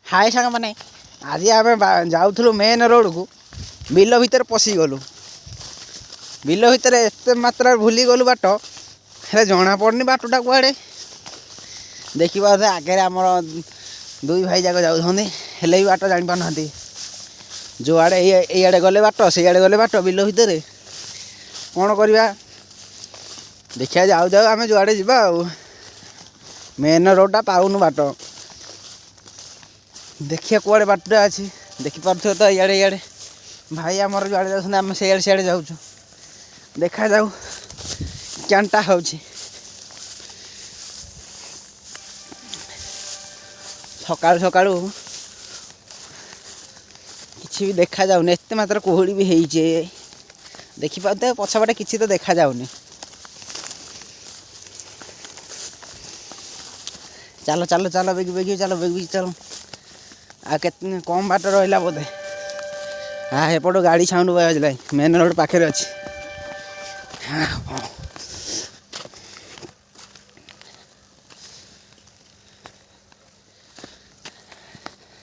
हाय सांग मैंने आज आम जाऊँ मेन रोड को बिल भितर पशिगलु बिल भितर एत मात्रा भूली गलु बाट हेले जना पड़नी बाटटा कुआड़े देखा आगे आमर दुई भाई जाक जाऊँ हेले भी बाट जापार ना जो आड़े ये गले बाट से गले बाट बिल भितर कौन करवा देखिया जाऊ जाऊ आम जुआड़े जा मेन रोडटा पाऊनु बाट देखिए कुआड़े बाटटा अच्छी देखिपे तो इे भाई आमर जुआड़े जाऊँ आम सियाड़े जाऊँ देखा जाऊ क्या हो सका सका किसी भी देखा जाऊनी एत मात्र कुहुड़ी भी होइचे देखिपे पछपटे किसी तो देखा जाऊनी चलो चलो चलो बेगी बेगी चलो बेगी चलो आ कम बाट रहा बोधे हाँ एपटू गाड़ी साउंड बजला मेन रोड पाखे अच्छी हाँ